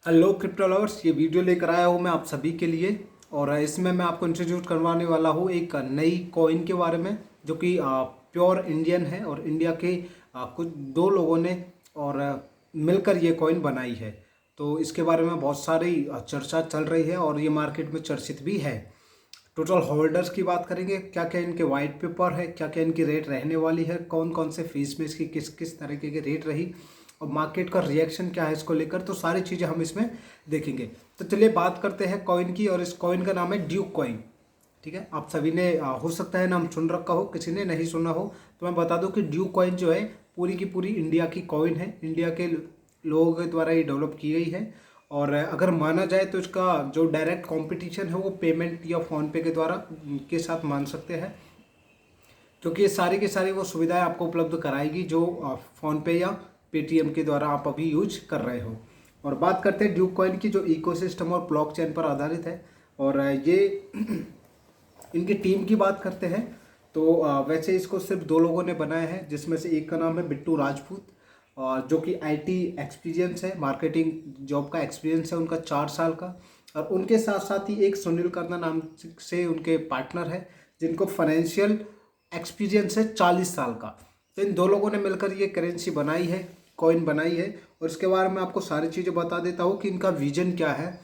Hello crypto lovers, ये video लेकर आया हूँ मैं आप सभी के लिए। और इसमें मैं आपको इंट्रोड्यूस करवाने वाला हूँ एक नई कॉइन के बारे में जो कि प्योर इंडियन है और इंडिया के कुछ दो लोगों ने और मिलकर ये कॉइन बनाई है। तो इसके बारे में बहुत सारी चर्चा चल रही है और ये मार्केट में चर्चित भी है। टोटल होल्डर्स की बात करेंगे, क्या क्या इनके वाइट पेपर है, क्या क्या इनकी रेट रहने वाली है, कौन कौन से फीस में इसकी किस किस तरीके की रेट रही और मार्केट का रिएक्शन क्या है इसको लेकर, तो सारी चीज़ें हम इसमें देखेंगे। तो चलिए बात करते हैं कॉइन की, और इस कॉइन का नाम है ड्यूक कॉइन। ठीक है, आप सभी ने हो सकता है नाम सुन रखा हो, किसी ने नहीं सुना हो, तो मैं बता दूं कि ड्यूक कॉइन जो है पूरी की पूरी इंडिया की कॉइन है, इंडिया के लोगों के द्वारा ये डेवलप की गई है। और अगर माना जाए तो इसका जो डायरेक्ट कंपटीशन है वो पेमेंट या फ़ोनपे के द्वारा के साथ मान सकते हैं, क्योंकि ये सारी की सारी वो सुविधाएं आपको उपलब्ध कराएगी जो फ़ोनपे या पेटीएम के द्वारा आप अभी यूज कर रहे हो। और बात करते हैं ड्यूक कॉइन की, जो इकोसिस्टम और ब्लॉकचेन पर आधारित है। और ये इनकी टीम की बात करते हैं तो वैसे इसको सिर्फ दो लोगों ने बनाया है, जिसमें से एक का नाम है बिट्टू राजपूत, और जो कि आईटी एक्सपीरियंस है, मार्केटिंग जॉब का एक्सपीरियंस है उनका 4 साल का। और उनके साथ साथ ही एक सुनील कर्ना नाम से उनके पार्टनर है, जिनको फाइनेंशियल एक्सपीरियंस है 40 साल का। तो इन दो लोगों ने मिलकर ये करेंसी बनाई है, कॉइन बनाई है। और इसके बारे में आपको सारी चीज़ें बता देता हूँ कि इनका विजन क्या है।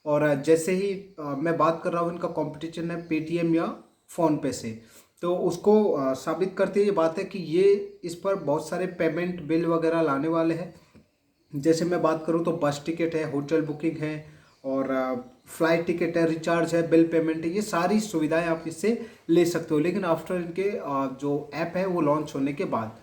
और जैसे ही मैं बात कर रहा हूँ, इनका कंपटीशन है पेटीएम या फ़ोनपे से, तो उसको साबित करती ये बात है कि ये इस पर बहुत सारे पेमेंट बिल वगैरह लाने वाले हैं। जैसे मैं बात करूँ तो बस टिकट है, होटल बुकिंग है, और फ्लाइट टिकट है, रिचार्ज है, बिल पेमेंट है, ये सारी सुविधाएं आप इससे ले सकते हो, लेकिन आफ्टर इनके जो ऐप है वो लॉन्च होने के बाद।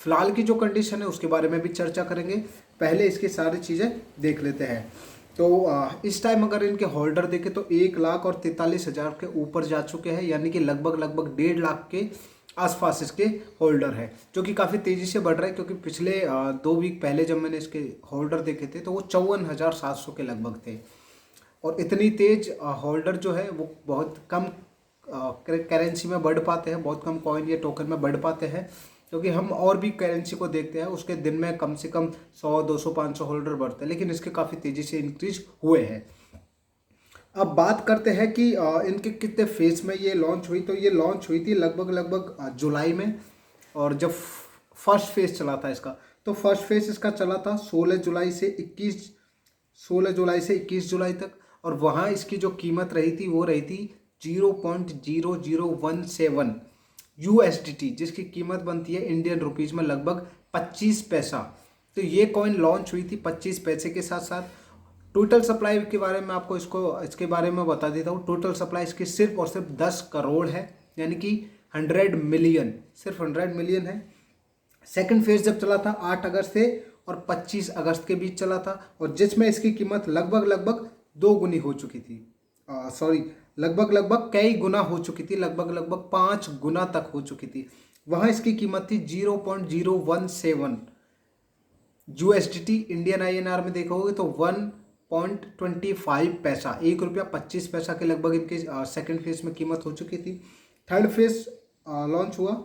फिलहाल की जो कंडीशन है उसके बारे में भी चर्चा करेंगे, पहले इसकी सारी चीज़ें देख लेते हैं। तो इस टाइम अगर इनके होल्डर देखें तो 1,43,000 के ऊपर जा चुके हैं, यानी कि लगभग लगभग 1.5 लाख के आसपास इसके होल्डर है, जो कि काफ़ी तेज़ी से बढ़ रहा है। क्योंकि पिछले 2 वीक पहले जब मैंने इसके होल्डर देखे थे तो वो 54,700 के लगभग थे। और इतनी तेज होल्डर जो है वो बहुत कम करेंसी में बढ़ पाते हैं, बहुत कम कॉइन या टोकन में बढ़ पाते हैं। क्योंकि हम और भी करेंसी को देखते हैं, उसके दिन में कम से कम 100, 200, 500 होल्डर बढ़ते हैं, लेकिन इसके काफ़ी तेज़ी से इंक्रीज हुए हैं। अब बात करते हैं कि इनके कितने फेज में ये लॉन्च हुई। तो ये लॉन्च हुई थी लगभग लगभग जुलाई में। और जब फर्स्ट फेज चला था इसका, तो फर्स्ट फेज इसका चला था 16 जुलाई से 21 जुलाई तक। और वहाँ इसकी जो कीमत रही थी वो रही थी 0.0017 USDT, जिसकी कीमत बनती है इंडियन रुपीज़ में लगभग 25 पैसा। तो ये कॉइन लॉन्च हुई थी 25 पैसे के साथ साथ। टोटल सप्लाई के बारे में आपको इसके बारे में बता देता हूँ। टोटल सप्लाई इसकी सिर्फ और सिर्फ 10 करोड़ है, यानी कि 100 मिलियन, सिर्फ 100 मिलियन है। सेकंड फेज जब चला था 8 अगस्त से और 25 अगस्त के बीच चला था, और जिसमें इसकी कीमत लगभग लगभग 2 गुनी हो चुकी थी। लगभग लगभग कई गुना हो चुकी थी, लगभग लगभग 5 गुना तक हो चुकी थी। वहाँ इसकी कीमत थी 0.017 USDT। इंडियन INR में देखोगे तो 1.25 पैसा, 1 रुपया 25 पैसा के लगभग इनके सेकंड फेज में कीमत हो चुकी थी। थर्ड फेज लॉन्च हुआ,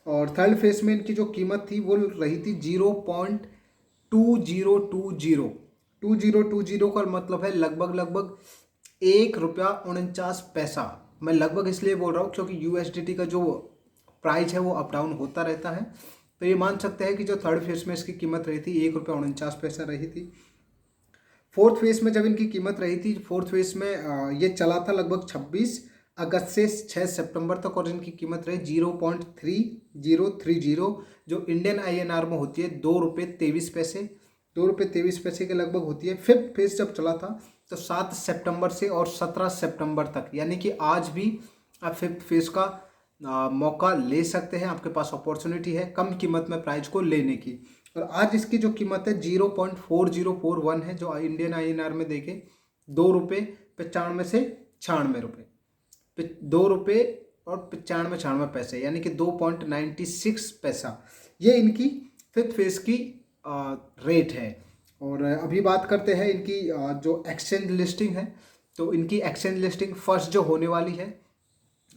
और थर्ड फेज में इनकी जो कीमत थी वो रही थी 0.2020 का मतलब है लगभग लगभग 1 रुपया 49 पैसा। मैं लगभग इसलिए बोल रहा हूँ क्योंकि USDT का जो प्राइस है वो अप डाउन होता रहता है। तो ये मान सकते हैं कि जो थर्ड फेज में इसकी कीमत रही थी 1 रुपया 49 पैसा रही थी। फोर्थ फेज में जब इनकी कीमत रही थी, फोर्थ फेज में ये चला था लगभग 26 अगस्त से 6 सितंबर तक, और इनकी कीमत रही 0.3030, जो इंडियन INR में होती है 2 रुपये 23 पैसे, 2 रुपये 23 पैसे के लगभग होती है। फिफ्थ फेज जब चला था तो 7 सितंबर से और 17 सितंबर तक, यानी कि आज भी आप फिफ्थ फेज का मौका ले सकते हैं, आपके पास अपॉर्चुनिटी है कम कीमत में प्राइस को लेने की। और आज इसकी जो कीमत है 0.4041 है, जो इंडियन INR में देखे 2 रुपये 95 से 96 रुपये, 2 रुपये और 95 पैसे, यानी कि 2.96 पैसा, ये इनकी फिफ्थ फेज की रेट है। और अभी बात करते हैं इनकी जो एक्सचेंज लिस्टिंग है। तो इनकी एक्सचेंज लिस्टिंग फर्स्ट जो होने वाली है,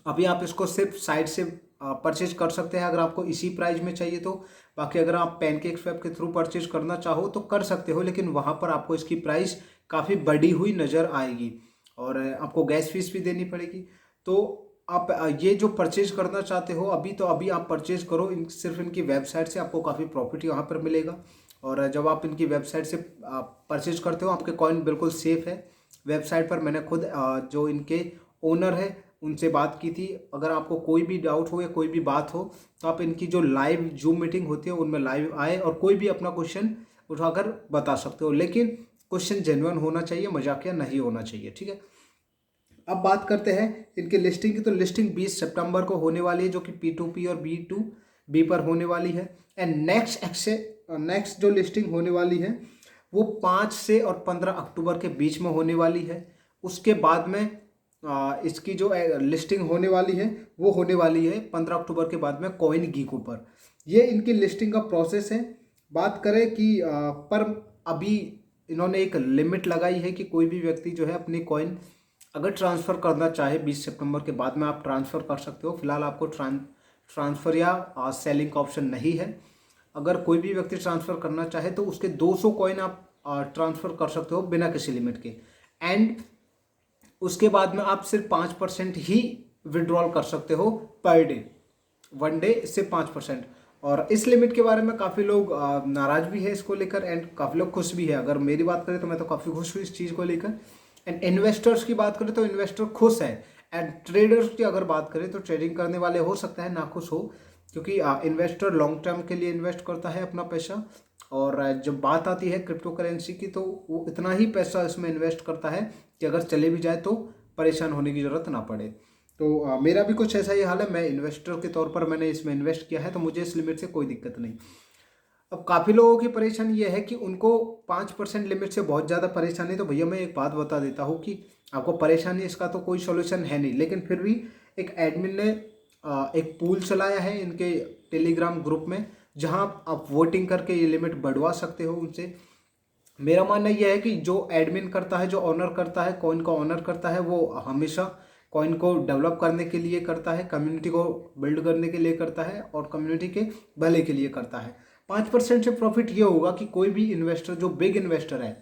अभी आप इसको सिर्फ साइट से परचेज कर सकते हैं अगर आपको इसी प्राइस में चाहिए तो। बाकी अगर आप पैनकेक्सवैप के थ्रू परचेज करना चाहो तो कर सकते हो, लेकिन वहाँ पर आपको इसकी प्राइस काफ़ी बढ़ी हुई नज़र आएगी और आपको गैस फीस भी देनी पड़ेगी। तो आप ये जो परचेज करना चाहते हो अभी, तो अभी आप परचेज करो। सिर्फ इनकी वेबसाइट से आपको काफ़ी प्रॉफिट यहाँ पर मिलेगा। और जब आप इनकी वेबसाइट से परचेज करते हो आपके कॉइन बिल्कुल सेफ़ है। वेबसाइट पर मैंने खुद जो इनके ओनर है उनसे बात की थी। अगर आपको कोई भी डाउट हो या कोई भी बात हो तो आप इनकी जो लाइव जूम मीटिंग होती है उनमें लाइव आए और कोई भी अपना क्वेश्चन उठाकर बता सकते हो, लेकिन क्वेश्चन जेन्युइन होना चाहिए, मजाकिया नहीं होना चाहिए, ठीक है। अब बात करते हैं इनकी लिस्टिंग की। तो लिस्टिंग 20 सितंबर को होने वाली है, जो कि P2P और B2B पर होने वाली है। एंड नेक्स्ट जो लिस्टिंग होने वाली है वो 5 से और 15 अक्टूबर के बीच में होने वाली है। उसके बाद में इसकी जो लिस्टिंग होने वाली है वो होने वाली है 15 अक्टूबर के बाद में कॉइन गीको पर। ये इनकी लिस्टिंग का प्रोसेस है। बात करें कि पर अभी इन्होंने एक लिमिट लगाई है कि कोई भी व्यक्ति जो है अपनी कॉइन अगर ट्रांसफ़र करना चाहे 20 सितंबर के बाद में आप ट्रांसफ़र कर सकते हो। फिलहाल आपको ट्रांसफ़र या सेलिंग का ऑप्शन नहीं है। अगर कोई भी व्यक्ति ट्रांसफ़र करना चाहे तो उसके 200 कॉइन आप ट्रांसफ़र कर सकते हो बिना किसी लिमिट के। एंड उसके बाद में आप सिर्फ 5% ही विड्रॉल कर सकते हो पर डे, 1 डे सिर्फ 5%। और इस लिमिट के बारे में काफ़ी लोग नाराज़ भी है इसको लेकर एंड काफ़ी लोग खुश भी है। अगर मेरी बात करें तो मैं तो काफ़ी खुश हूँ इस चीज़ को लेकर। एंड इन्वेस्टर्स की बात करें तो इन्वेस्टर खुश है। एंड ट्रेडर्स की अगर बात करें तो ट्रेडिंग करने वाले हो सकता है नाखुश हो, क्योंकि इन्वेस्टर लॉन्ग टर्म के लिए इन्वेस्ट करता है अपना पैसा। और जब बात आती है क्रिप्टो करेंसी की तो वो इतना ही पैसा इसमें इन्वेस्ट करता है कि अगर चले भी जाए तो परेशान होने की ज़रूरत ना पड़े। तो मेरा भी कुछ ऐसा ही हाल है। मैं इन्वेस्टर के तौर पर मैंने इसमें इन्वेस्ट किया है, तो मुझे इस लिमिट से कोई दिक्कत नहीं। अब काफ़ी लोगों की परेशानी ये है कि उनको 5% लिमिट से बहुत ज़्यादा परेशानी। तो भैया मैं एक बात बता देता हूँ कि आपको परेशानी इसका तो कोई सॉल्यूशन है नहीं, लेकिन फिर भी एक एडमिन ने एक पूल चलाया है इनके टेलीग्राम ग्रुप में, जहाँ आप वोटिंग करके ये लिमिट बढ़वा सकते हो उनसे। मेरा मानना यह है कि जो एडमिन करता है, जो ऑनर करता है, कॉइन का ऑनर करता है, वो हमेशा कॉइन को डेवलप करने के लिए करता है, कम्युनिटी को बिल्ड करने के लिए करता है और कम्युनिटी के भले के लिए करता है। 5% से प्रॉफिट ये होगा कि कोई भी इन्वेस्टर जो बिग इन्वेस्टर है,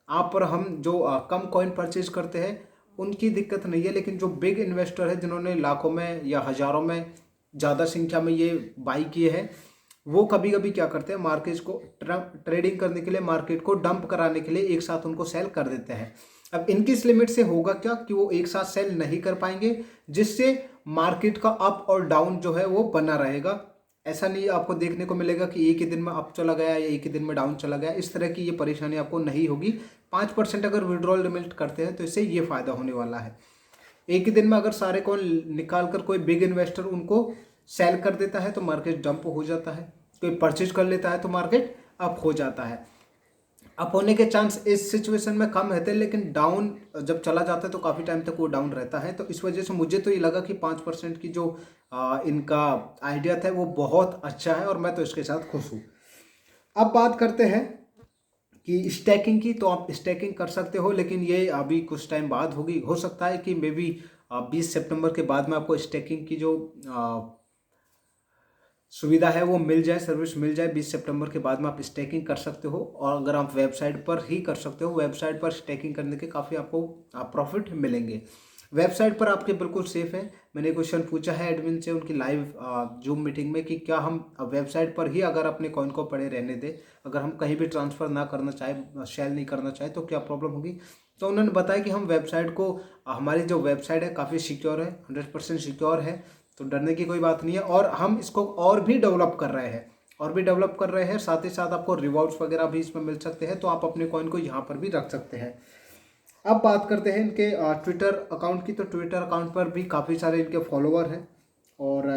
आप और हम जो कम कॉइन परचेज करते हैं उनकी दिक्कत नहीं है, लेकिन जो बिग इन्वेस्टर है जिन्होंने लाखों में या हज़ारों में ज़्यादा संख्या में ये बाई किए हैं, वो कभी कभी क्या करते हैं, मार्केट को ट्रेडिंग करने के लिए, मार्केट को डंप कराने के लिए एक साथ उनको सेल कर देते हैं। अब इनकी इस लिमिट से होगा क्या कि वो एक साथ सेल नहीं कर पाएंगे, जिससे मार्केट का अप और डाउन जो है वो बना रहेगा। ऐसा नहीं आपको देखने को मिलेगा कि एक ही दिन में अप चला गया या एक ही दिन में डाउन चला गया, इस तरह की ये परेशानी आपको नहीं होगी। 5% अगर विड्रॉल लिमिट करते हैं तो इससे ये फ़ायदा होने वाला है। एक ही दिन में अगर सारे कॉइन निकाल कर कोई बिग इन्वेस्टर उनको सेल कर देता है तो मार्केट डंप हो जाता है, कोई परचेज कर लेता है तो मार्केट अप हो जाता है। अप होने के चांस इस सिचुएशन में कम रहते हैं, लेकिन डाउन जब चला जाता है तो काफ़ी टाइम तक वो डाउन रहता है। तो इस वजह से मुझे तो ये लगा कि 5% की जो इनका आइडिया था वो बहुत अच्छा है और मैं तो इसके साथ खुश हूँ। अब बात करते हैं कि स्टैकिंग की। तो आप स्टैकिंग कर सकते हो, लेकिन ये अभी कुछ टाइम बाद होगी। हो सकता है कि मे बी 20 सितंबर के बाद में आपको स्टैकिंग की जो सुविधा है वो मिल जाए, सर्विस मिल जाए। 20 सितंबर के बाद में आप स्टैकिंग कर सकते हो और अगर आप वेबसाइट पर ही कर सकते हो, वेबसाइट पर स्टैकिंग करने के काफ़ी आपको प्रॉफिट मिलेंगे। वेबसाइट पर आपके बिल्कुल सेफ़ है। मैंने क्वेश्चन पूछा है एडमिन से उनकी लाइव जूम मीटिंग में कि क्या हम वेबसाइट पर ही अगर अपने कॉइन को पड़े रहने दें, अगर हम कहीं भी ट्रांसफ़र ना करना चाहे, सेल नहीं करना चाहे तो क्या प्रॉब्लम होगी। तो उन्होंने बताया कि हम वेबसाइट को, हमारी जो वेबसाइट है काफ़ी सिक्योर है, 100% सिक्योर है, तो डरने की कोई बात नहीं है। और हम इसको और भी डेवलप कर रहे हैं, साथ ही साथ आपको रिवॉर्ड्स वगैरह भी इसमें मिल सकते हैं, तो आप अपने कॉइन को यहाँ पर भी रख सकते हैं। अब बात करते हैं इनके ट्विटर अकाउंट की। तो ट्विटर अकाउंट पर भी काफ़ी सारे इनके फॉलोअर हैं और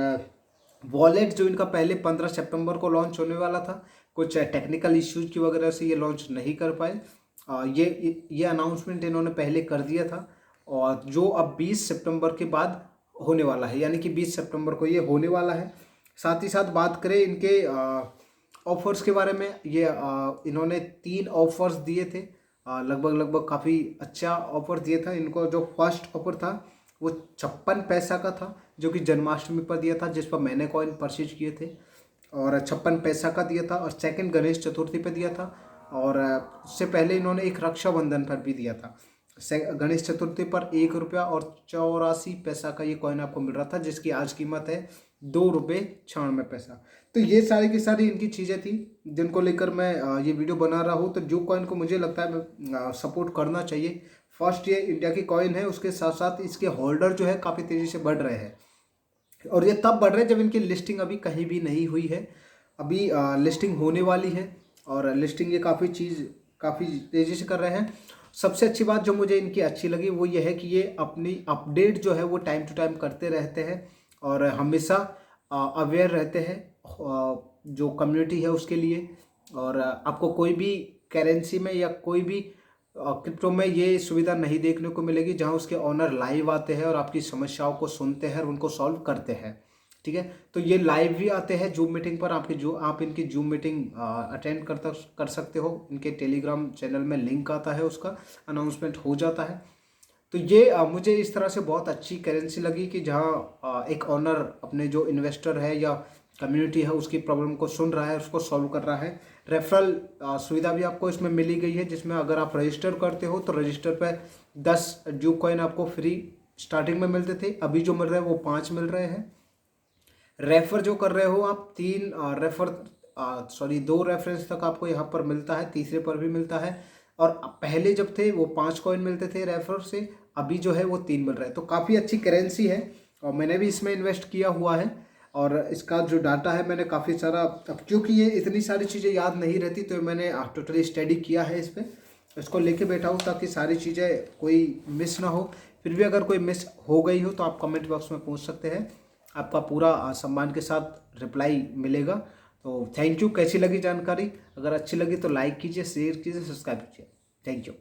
वॉलेट जो इनका पहले 15 सितंबर को लॉन्च होने वाला था, कुछ टेक्निकल इश्यूज की वगैरह से ये लॉन्च नहीं कर पाए। ये अनाउंसमेंट इन्होंने पहले कर दिया था और जो अब 20 सितंबर के बाद होने वाला है, यानी कि 20 सितंबर को ये होने वाला है। साथ ही साथ बात करें इनके ऑफर्स के बारे में, ये इन्होंने 3 ऑफर्स दिए थे, लगभग काफ़ी अच्छा ऑफर दिया था इनको। जो फर्स्ट ऑफर था वो 56 पैसा का था, जो कि जन्माष्टमी पर दिया था, जिस पर मैंने कॉइन परचेज किए थे। और 56 पैसा का दिया था, और सेकंड गणेश चतुर्थी पे दिया था, और उससे पहले इन्होंने एक रक्षाबंधन पर भी दिया था। गणेश चतुर्थी पर 1 रुपया और 84 पैसा का ये कॉइन आपको मिल रहा था, जिसकी आज कीमत है 2 रुपये 96 पैसा। तो ये सारी की सारी इनकी चीज़ें थी जिनको लेकर मैं ये वीडियो बना रहा हूँ। तो जो कॉइन को मुझे लगता है सपोर्ट करना चाहिए, फर्स्ट ये इंडिया की कॉइन है, उसके साथ साथ इसके होल्डर जो है काफ़ी तेज़ी से बढ़ रहे हैं, और ये तब बढ़ रहे हैं जब इनकी लिस्टिंग अभी कहीं भी नहीं हुई है। अभी लिस्टिंग होने वाली है, और लिस्टिंग ये काफ़ी तेज़ी से कर रहे हैं। सबसे अच्छी बात जो मुझे इनकी अच्छी लगी वो ये है कि ये अपनी अपडेट जो है वो टाइम टू टाइम करते रहते हैं, और हमेशा अवेयर रहते हैं जो कम्युनिटी है उसके लिए। और आपको कोई भी करेंसी में या कोई भी क्रिप्टो में ये सुविधा नहीं देखने को मिलेगी जहां उसके ओनर लाइव आते हैं और आपकी समस्याओं को सुनते हैं और उनको सॉल्व करते हैं। ठीक है, तो ये लाइव भी आते हैं जूम मीटिंग पर, आप इनकी जूम मीटिंग अटेंड कर सकते हो। इनके टेलीग्राम चैनल में लिंक आता है, उसका अनाउंसमेंट हो जाता है। तो ये मुझे इस तरह से बहुत अच्छी करेंसी लगी कि जहाँ एक ऑनर अपने जो इन्वेस्टर है या कम्युनिटी है उसकी प्रॉब्लम को सुन रहा है, उसको सॉल्व कर रहा है। रेफरल सुविधा भी आपको इसमें मिली गई है, जिसमें अगर आप रजिस्टर करते हो तो रजिस्टर पर 10 जूक कॉइन आपको फ्री स्टार्टिंग में मिलते थे, अभी जो मिल रहे हैं वो 5 मिल रहे हैं। रेफर जो कर रहे हो आप 2 रेफरेंस तक आपको यहाँ पर मिलता है, तीसरे पर भी मिलता है। और पहले जब थे वो 5 कॉइन मिलते थे रेफर से, अभी जो है वो 3 मिल रहे हैं। तो काफ़ी अच्छी करेंसी है, और मैंने भी इसमें इन्वेस्ट किया हुआ है, और इसका जो डाटा है मैंने काफ़ी सारा, अब क्योंकि ये इतनी सारी चीज़ें याद नहीं रहती तो मैंने टोटली स्टडी किया है इस पर, इसको लेके बैठा हूँ ताकि सारी चीज़ें कोई मिस ना हो। फिर भी अगर कोई मिस हो गई हो तो आप कमेंट बॉक्स में पूछ सकते हैं, आपका पूरा सम्मान के साथ रिप्लाई मिलेगा। तो थैंक यू। कैसी लगी जानकारी? अगर अच्छी लगी तो लाइक कीजिए, शेयर कीजिए, सब्सक्राइब कीजिए। Thank you.